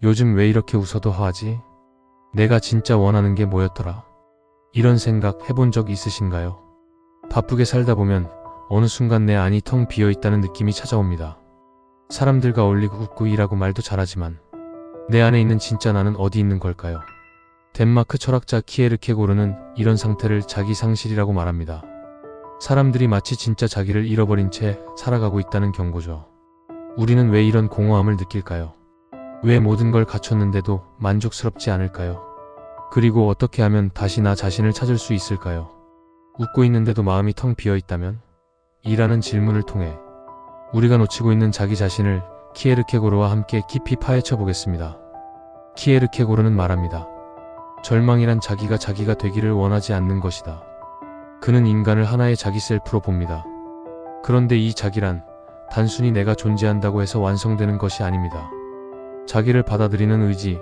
요즘 왜 이렇게 웃어도 하지? 내가 진짜 원하는 게 뭐였더라? 이런 생각 해본 적 있으신가요? 바쁘게 살다 보면 어느 순간 내 안이 텅 비어 있다는 느낌이 찾아옵니다. 사람들과 어울리고 웃고 일하고 말도 잘하지만 내 안에 있는 진짜 나는 어디 있는 걸까요? 덴마크 철학자 키에르케고르는 이런 상태를 자기 상실이라고 말합니다. 사람들이 마치 진짜 자기를 잃어버린 채 살아가고 있다는 경고죠. 우리는 왜 이런 공허함을 느낄까요? 왜 모든 걸 갖췄는데도 만족스럽지 않을까요? 그리고 어떻게 하면 다시 나 자신을 찾을 수 있을까요? 웃고 있는데도 마음이 텅 비어 있다면? 이라는 질문을 통해 우리가 놓치고 있는 자기 자신을 키에르케고르와 함께 깊이 파헤쳐 보겠습니다. 키에르케고르는 말합니다. 절망이란 자기가 되기를 원하지 않는 것이다. 그는 인간을 하나의 자기 셀프로 봅니다. 그런데 이 자기란 단순히 내가 존재한다고 해서 완성되는 것이 아닙니다. 자기를 받아들이는 의지,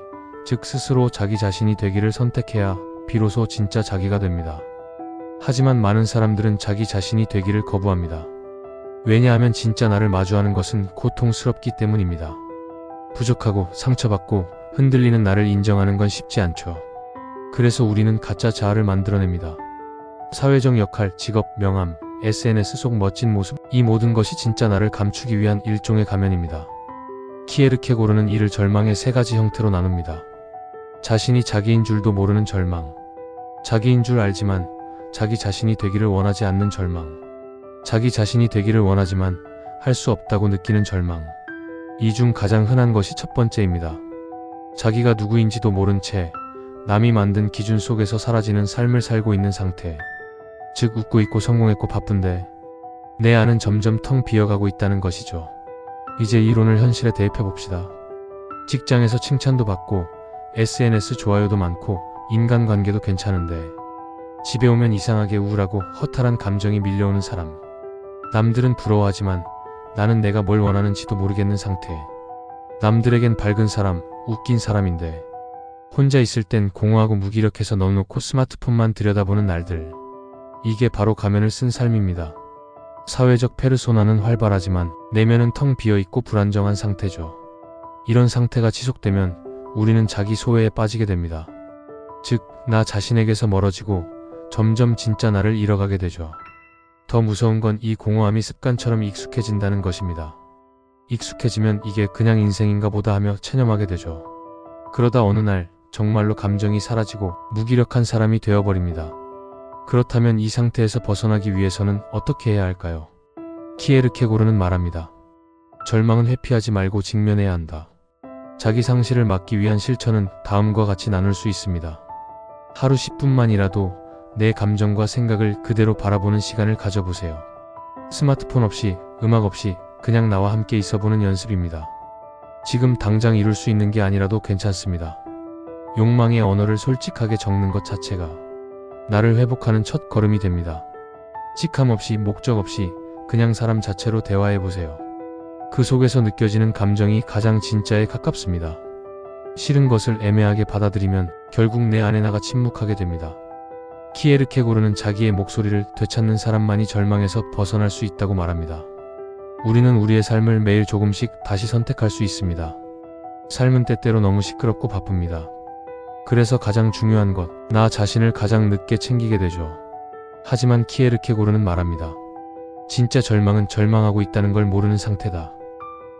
즉 스스로 자기 자신이 되기를 선택해야 비로소 진짜 자기가 됩니다. 하지만 많은 사람들은 자기 자신이 되기를 거부합니다. 왜냐하면 진짜 나를 마주하는 것은 고통스럽기 때문입니다. 부족하고 상처받고 흔들리는 나를 인정하는 건 쉽지 않죠. 그래서 우리는 가짜 자아를 만들어냅니다. 사회적 역할, 직업, 명함, SNS 속 멋진 모습, 이 모든 것이 진짜 나를 감추기 위한 일종의 가면입니다. 키에르케고르는 이를 절망의 세 가지 형태로 나눕니다. 자신이 자기인 줄도 모르는 절망, 자기인 줄 알지만 자기 자신이 되기를 원하지 않는 절망, 자기 자신이 되기를 원하지만 할 수 없다고 느끼는 절망. 이 중 가장 흔한 것이 첫 번째입니다. 자기가 누구인지도 모른 채 남이 만든 기준 속에서 사라지는 삶을 살고 있는 상태. 즉 웃고 있고 성공했고 바쁜데 내 안은 점점 텅 비어가고 있다는 것이죠. 이제 이론을 현실에 대입해 봅시다. 직장에서 칭찬도 받고 SNS 좋아요도 많고 인간관계도 괜찮은데 집에 오면 이상하게 우울하고 허탈한 감정이 밀려오는 사람. 남들은 부러워하지만 나는 내가 뭘 원하는지도 모르겠는 상태. 남들에겐 밝은 사람, 웃긴 사람인데 혼자 있을 땐 공허하고 무기력해서 넉넉고 스마트폰만 들여다보는 날들. 이게 바로 가면을 쓴 삶입니다. 사회적 페르소나는 활발하지만 내면은 텅 비어있고 불안정한 상태죠. 이런 상태가 지속되면 우리는 자기 소외에 빠지게 됩니다. 즉, 나 자신에게서 멀어지고 점점 진짜 나를 잃어가게 되죠. 더 무서운 건 이 공허함이 습관처럼 익숙해진다는 것입니다. 익숙해지면 이게 그냥 인생인가 보다 하며 체념하게 되죠. 그러다 어느 날 정말로 감정이 사라지고 무기력한 사람이 되어버립니다. 그렇다면 이 상태에서 벗어나기 위해서는 어떻게 해야 할까요? 키에르케고르는 말합니다. 절망은 회피하지 말고 직면해야 한다. 자기 상실을 막기 위한 실천은 다음과 같이 나눌 수 있습니다. 하루 10분만이라도 내 감정과 생각을 그대로 바라보는 시간을 가져보세요. 스마트폰 없이, 음악 없이 그냥 나와 함께 있어보는 연습입니다. 지금 당장 이룰 수 있는 게 아니라도 괜찮습니다. 욕망의 언어를 솔직하게 적는 것 자체가 나를 회복하는 첫 걸음이 됩니다. 직함 없이, 목적 없이 그냥 사람 자체로 대화해보세요. 그 속에서 느껴지는 감정이 가장 진짜에 가깝습니다. 싫은 것을 애매하게 받아들이면 결국 내 안에 나가 침묵하게 됩니다. 키에르케고르는 자기의 목소리를 되찾는 사람만이 절망에서 벗어날 수 있다고 말합니다. 우리는 우리의 삶을 매일 조금씩 다시 선택할 수 있습니다. 삶은 때때로 너무 시끄럽고 바쁩니다. 그래서 가장 중요한 것, 나 자신을 가장 늦게 챙기게 되죠. 하지만 키에르케고르는 말합니다. 진짜 절망은 절망하고 있다는 걸 모르는 상태다.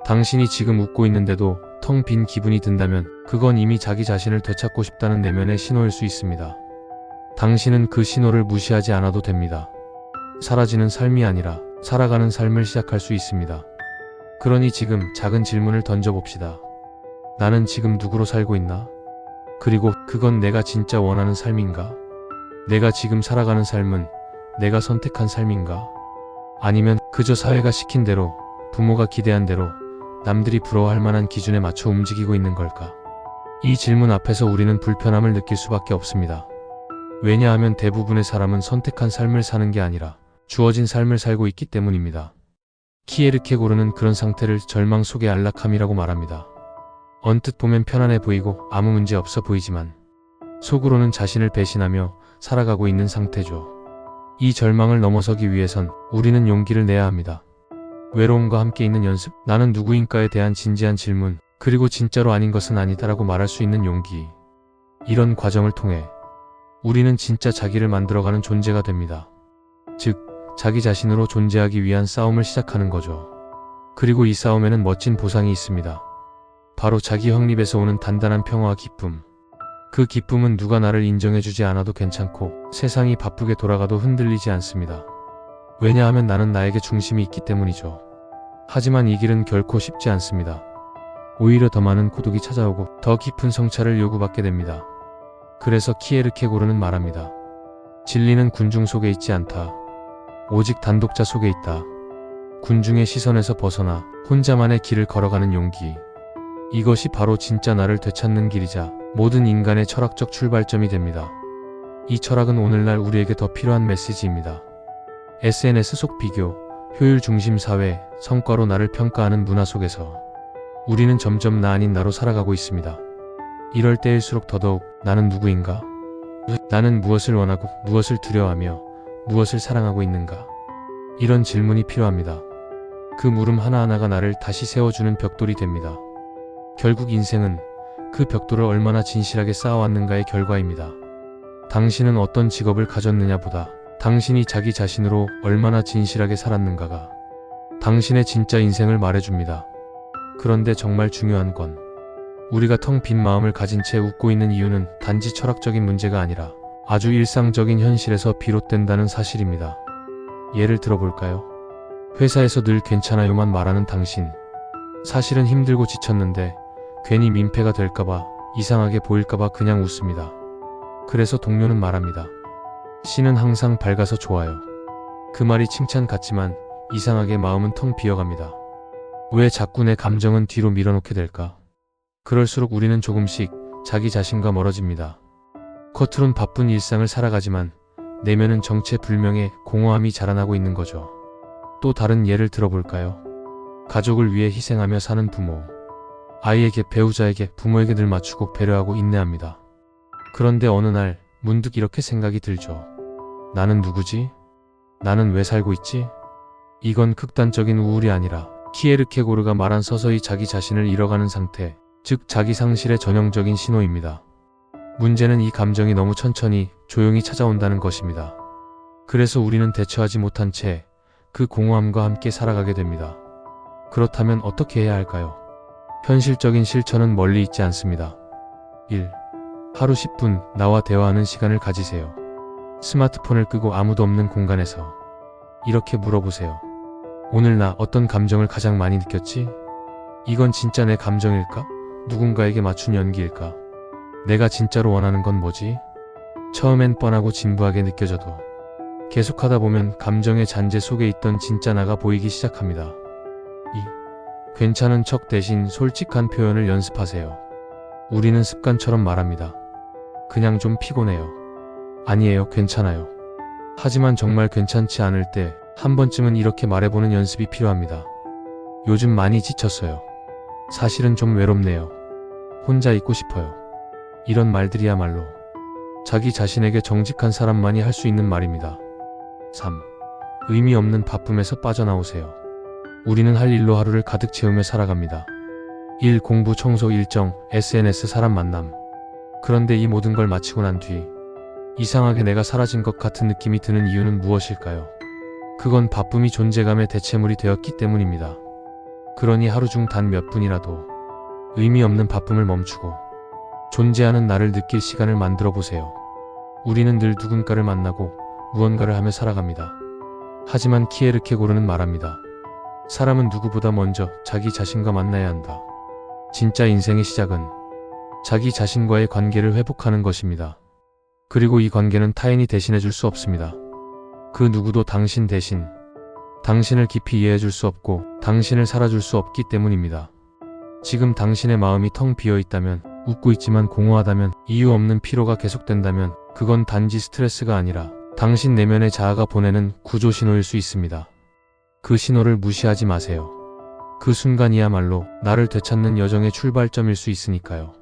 당신이 지금 웃고 있는데도 텅 빈 기분이 든다면 그건 이미 자기 자신을 되찾고 싶다는 내면의 신호일 수 있습니다. 당신은 그 신호를 무시하지 않아도 됩니다. 사라지는 삶이 아니라 살아가는 삶을 시작할 수 있습니다. 그러니 지금 작은 질문을 던져봅시다. 나는 지금 누구로 살고 있나? 그리고 그건 내가 진짜 원하는 삶인가? 내가 지금 살아가는 삶은 내가 선택한 삶인가? 아니면 그저 사회가 시킨 대로, 부모가 기대한 대로, 남들이 부러워할 만한 기준에 맞춰 움직이고 있는 걸까? 이 질문 앞에서 우리는 불편함을 느낄 수밖에 없습니다. 왜냐하면 대부분의 사람은 선택한 삶을 사는 게 아니라 주어진 삶을 살고 있기 때문입니다. 키에르케고르는 그런 상태를 절망 속의 안락함이라고 말합니다. 언뜻 보면 편안해 보이고 아무 문제 없어 보이지만 속으로는 자신을 배신하며 살아가고 있는 상태죠. 이 절망을 넘어서기 위해선 우리는 용기를 내야 합니다. 외로움과 함께 있는 연습, 나는 누구인가에 대한 진지한 질문, 그리고 진짜로 아닌 것은 아니다라고 말할 수 있는 용기. 이런 과정을 통해 우리는 진짜 자기를 만들어가는 존재가 됩니다. 즉, 자기 자신으로 존재하기 위한 싸움을 시작하는 거죠. 그리고 이 싸움에는 멋진 보상이 있습니다. 바로 자기 확립에서 오는 단단한 평화와 기쁨. 그 기쁨은 누가 나를 인정해주지 않아도 괜찮고 세상이 바쁘게 돌아가도 흔들리지 않습니다. 왜냐하면 나는 나에게 중심이 있기 때문이죠. 하지만 이 길은 결코 쉽지 않습니다. 오히려 더 많은 고독이 찾아오고 더 깊은 성찰을 요구받게 됩니다. 그래서 키에르케고르는 말합니다. 진리는 군중 속에 있지 않다. 오직 단독자 속에 있다. 군중의 시선에서 벗어나 혼자만의 길을 걸어가는 용기. 이것이 바로 진짜 나를 되찾는 길이자 모든 인간의 철학적 출발점이 됩니다. 이 철학은 오늘날 우리에게 더 필요한 메시지입니다. SNS 속 비교, 효율 중심 사회, 성과로 나를 평가하는 문화 속에서 우리는 점점 나 아닌 나로 살아가고 있습니다. 이럴 때일수록 더더욱 나는 누구인가? 나는 무엇을 원하고 무엇을 두려워하며 무엇을 사랑하고 있는가? 이런 질문이 필요합니다. 그 물음 하나하나가 나를 다시 세워주는 벽돌이 됩니다. 결국 인생은 그 벽돌을 얼마나 진실하게 쌓아왔는가의 결과입니다. 당신은 어떤 직업을 가졌느냐보다 당신이 자기 자신으로 얼마나 진실하게 살았는가가 당신의 진짜 인생을 말해줍니다. 그런데 정말 중요한 건 우리가 텅 빈 마음을 가진 채 웃고 있는 이유는 단지 철학적인 문제가 아니라 아주 일상적인 현실에서 비롯된다는 사실입니다. 예를 들어볼까요? 회사에서 늘 괜찮아요만 말하는 당신. 사실은 힘들고 지쳤는데 괜히 민폐가 될까봐, 이상하게 보일까봐 그냥 웃습니다. 그래서 동료는 말합니다. 씨는 항상 밝아서 좋아요. 그 말이 칭찬 같지만 이상하게 마음은 텅 비어갑니다. 왜 자꾸 내 감정은 뒤로 밀어놓게 될까? 그럴수록 우리는 조금씩 자기 자신과 멀어집니다. 겉으론 바쁜 일상을 살아가지만 내면은 정체불명의 공허함이 자라나고 있는 거죠. 또 다른 예를 들어볼까요? 가족을 위해 희생하며 사는 부모. 아이에게, 배우자에게, 부모에게 늘 맞추고 배려하고 인내합니다. 그런데 어느 날 문득 이렇게 생각이 들죠. 나는 누구지? 나는 왜 살고 있지? 이건 극단적인 우울이 아니라 키에르케고르가 말한 서서히 자기 자신을 잃어가는 상태, 즉 자기 상실의 전형적인 신호입니다. 문제는 이 감정이 너무 천천히, 조용히 찾아온다는 것입니다. 그래서 우리는 대처하지 못한 채 그 공허함과 함께 살아가게 됩니다. 그렇다면 어떻게 해야 할까요? 현실적인 실천은 멀리 있지 않습니다. 1. 하루 10분 나와 대화하는 시간을 가지세요. 스마트폰을 끄고 아무도 없는 공간에서 이렇게 물어보세요. 오늘 나 어떤 감정을 가장 많이 느꼈지? 이건 진짜 내 감정일까? 누군가에게 맞춘 연기일까? 내가 진짜로 원하는 건 뭐지? 처음엔 뻔하고 진부하게 느껴져도 계속하다 보면 감정의 잔재 속에 있던 진짜 나가 보이기 시작합니다. 2. 괜찮은 척 대신 솔직한 표현을 연습하세요. 우리는 습관처럼 말합니다. 그냥 좀 피곤해요. 아니에요, 괜찮아요. 하지만 정말 괜찮지 않을 때 한 번쯤은 이렇게 말해보는 연습이 필요합니다. 요즘 많이 지쳤어요. 사실은 좀 외롭네요. 혼자 있고 싶어요. 이런 말들이야말로 자기 자신에게 정직한 사람만이 할 수 있는 말입니다. 3. 의미 없는 바쁨에서 빠져나오세요. 우리는 할 일로 하루를 가득 채우며 살아갑니다. 일, 공부, 청소, 일정, SNS, 사람 만남. 그런데 이 모든 걸 마치고 난 뒤 이상하게 내가 사라진 것 같은 느낌이 드는 이유는 무엇일까요? 그건 바쁨이 존재감의 대체물이 되었기 때문입니다. 그러니 하루 중 단 몇 분이라도 의미 없는 바쁨을 멈추고 존재하는 나를 느낄 시간을 만들어 보세요. 우리는 늘 누군가를 만나고 무언가를 하며 살아갑니다. 하지만 키에르케고르는 말합니다. 사람은 누구보다 먼저 자기 자신과 만나야 한다. 진짜 인생의 시작은 자기 자신과의 관계를 회복하는 것입니다. 그리고 이 관계는 타인이 대신해 줄 수 없습니다. 그 누구도 당신 대신 당신을 깊이 이해해 줄 수 없고 당신을 살아줄 수 없기 때문입니다. 지금 당신의 마음이 텅 비어 있다면, 웃고 있지만 공허하다면, 이유 없는 피로가 계속된다면 그건 단지 스트레스가 아니라 당신 내면의 자아가 보내는 구조 신호일 수 있습니다. 그 신호를 무시하지 마세요. 그 순간이야말로 나를 되찾는 여정의 출발점일 수 있으니까요.